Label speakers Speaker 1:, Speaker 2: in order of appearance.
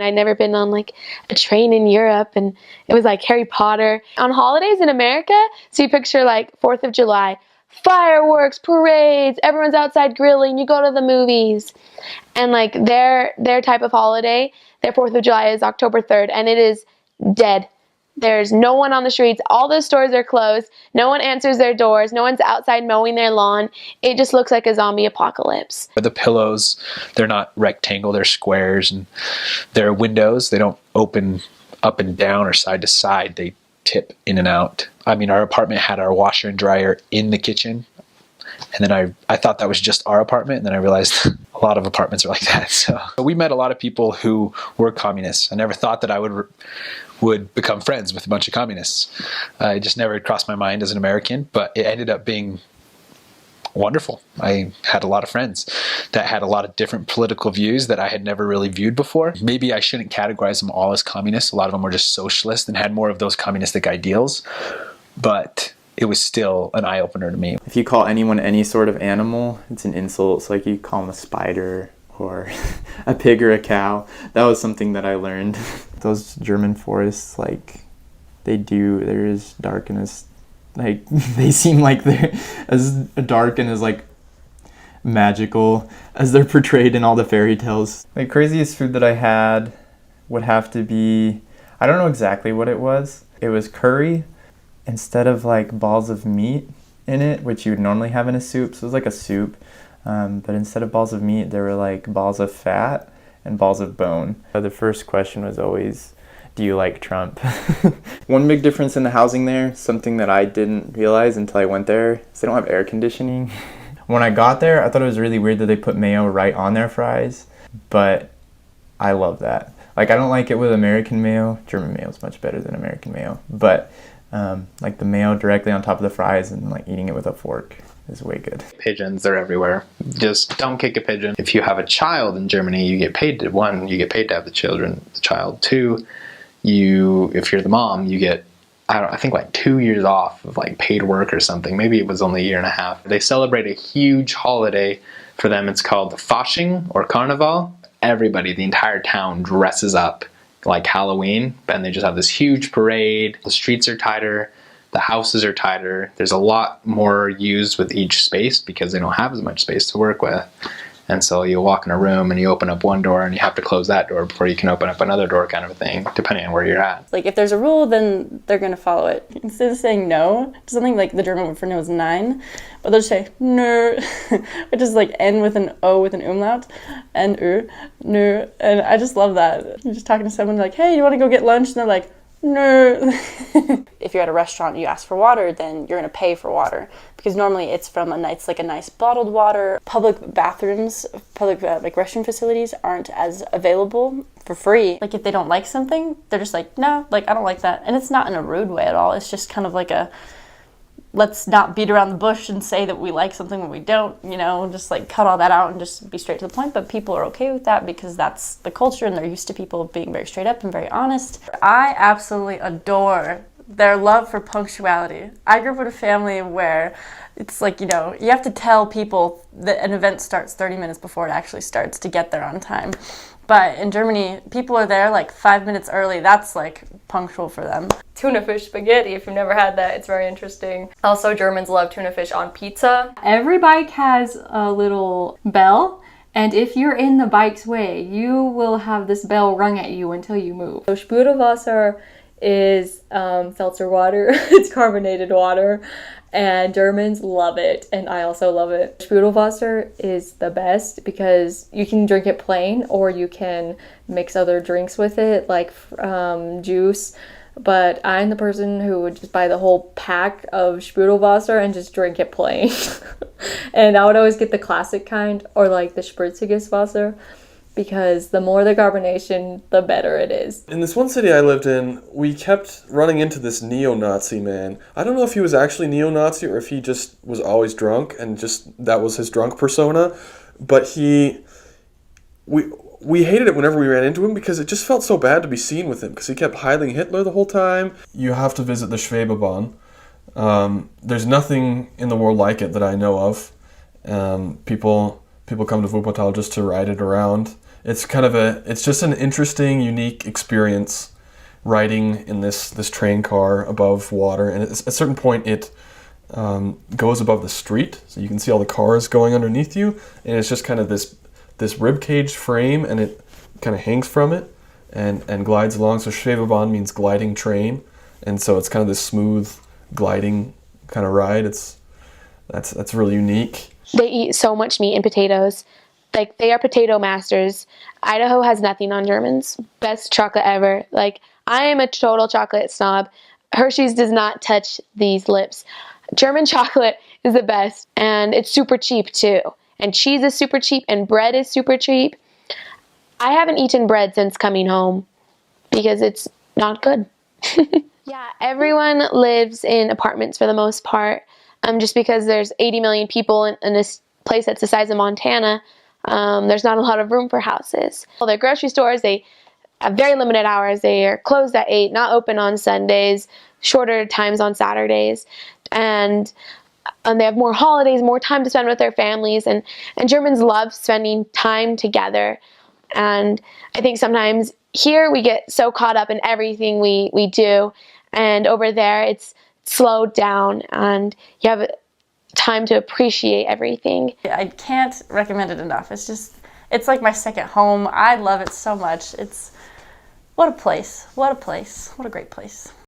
Speaker 1: I'd never been on like a train in Europe, and it was like Harry Potter. On holidays in America, so you picture like 4th of July, fireworks, parades, everyone's outside grilling, you go to the movies. And like their type of holiday, their 4th of July is October 3rd, and it is dead. There's no one on the streets. All the stores are closed. No one answers their doors. No one's outside mowing their lawn. It just looks like a zombie apocalypse.
Speaker 2: The pillows, they're not rectangle, they're squares, and their windows, they don't open up and down or side to side. They tip in and out. I mean, our apartment had our washer and dryer in the kitchen. And then I thought that was just our apartment, and then I realized a lot of apartments are like that. So we met a lot of people who were communists. I never thought that I would become friends with a bunch of communists. It just never crossed my mind as an American, but it ended up being wonderful. I had a lot of friends that had a lot of different political views that I had never really viewed before. Maybe I shouldn't categorize them all as communists. A lot of them were just socialists and had more of those communistic ideals, but it was still an eye-opener to me.
Speaker 3: If you call anyone any sort of animal, it's an insult. So like you call them a spider or a pig or a cow. That was something that I learned. Those German forests, like they're as dark and as, like, they seem like they're as dark and as like magical as they're portrayed in all the fairy tales. The craziest food that I had would have to be, I don't know exactly what it was. It was curry instead of like balls of meat in it, which you would normally have in a soup. So it was like a soup, but instead of balls of meat, there were like balls of fat and balls of bone. The first question was always, do you like Trump? One big difference in the housing there, something that I didn't realize until I went there, is they don't have air conditioning. When I got there, I thought it was really weird that they put mayo right on their fries, but I love that. Like, I don't like it with American mayo. German mayo is much better than American mayo, but like the mayo directly on top of the fries and like eating it with a fork is way good.
Speaker 4: Pigeons, they're everywhere. Just don't kick a pigeon. If you have a child in Germany, you get paid to, one, you get paid to have the child. Two, if you're the mom, you get, I think like 2 years off of like paid work or something. Maybe it was only a year and a half. They celebrate a huge holiday for them. It's called the Fasching or Carnival. Everybody, the entire town dresses up like Halloween, and they just have this huge parade. The streets are tighter, the houses are tighter. There's a lot more used with each space because they don't have as much space to work with. And so you walk in a room and you open up one door and you have to close that door before you can open up another door, kind of a thing, depending on where you're at.
Speaker 5: Like if there's a rule, then they're going to follow it. Instead of saying no to something, like the German word for no is nein, but they'll just say no, which is like N with an O with an umlaut, and Ö, no. And I just love that. You're just talking to someone like, hey, you want to go get lunch? And they're like, no. If you're at a restaurant and you ask for water, then you're going to pay for water, because normally it's from a nice bottled water. Public bathrooms, public like restroom facilities aren't as available for free. Like if they don't like something, they're just like, no, like I don't like that. And it's not in a rude way at all. It's just kind of like a, let's not beat around the bush and say that we like something when we don't, just like cut all that out and just be straight to the point. But people are okay with that because that's the culture and they're used to people being very straight up and very honest. I absolutely adore their love for punctuality. I grew up in a family where it's like, you have to tell people that an event starts 30 minutes before it actually starts to get there on time. But in Germany, people are there like 5 minutes early. That's like punctual for them.
Speaker 6: Tuna fish spaghetti, if you've never had that, it's very interesting. Also, Germans love tuna fish on pizza.
Speaker 7: Every bike has a little bell, and if you're in the bike's way, you will have this bell rung at you until you move.
Speaker 6: So Sprudelwasser is seltzer water. It's carbonated water, and Germans love it, and I also love it. Sprudelwasser is the best because you can drink it plain or you can mix other drinks with it, like juice. But I'm the person who would just buy the whole pack of Sprudelwasser and just drink it plain. And I would always get the classic kind, or like the spritziges Wasser, because the more the carbonation, the better it is.
Speaker 8: In this one city I lived in, we kept running into this neo-Nazi man. I don't know if he was actually neo-Nazi or if he just was always drunk and just that was his drunk persona, but we hated it whenever we ran into him because it just felt so bad to be seen with him because he kept hiding Hitler the whole time. You have to visit the Schwebebahn. There's nothing in the world like it that I know of. People come to Wuppertal just to ride it around. it's just an interesting, unique experience riding in this train car above water. And at a certain point, it goes above the street, so you can see all the cars going underneath you. And it's just kind of this rib cage frame, and it kind of hangs from it and glides along. So Schwebebahn means gliding train, and so it's kind of this smooth gliding kind of ride. That's really unique.
Speaker 1: They eat so much meat and potatoes. Like, they are potato masters. Idaho has nothing on Germans. Best chocolate ever. Like, I am a total chocolate snob. Hershey's does not touch these lips. German chocolate is the best, and it's super cheap too. And cheese is super cheap, and bread is super cheap. I haven't eaten bread since coming home because it's not good. Yeah, everyone lives in apartments for the most part. Just because there's 80 million people in this place that's the size of Montana, there's not a lot of room for houses. Well, their grocery stores, they have very limited hours. They are closed at 8, not open on Sundays, shorter times on Saturdays. And they have more holidays, more time to spend with their families. And Germans love spending time together. And I think sometimes here we get so caught up in everything we do. And over there it's slowed down and you have time to appreciate everything.
Speaker 5: I can't recommend it enough. It's like my second home. I love it so much. What a place. What a place. What a great place.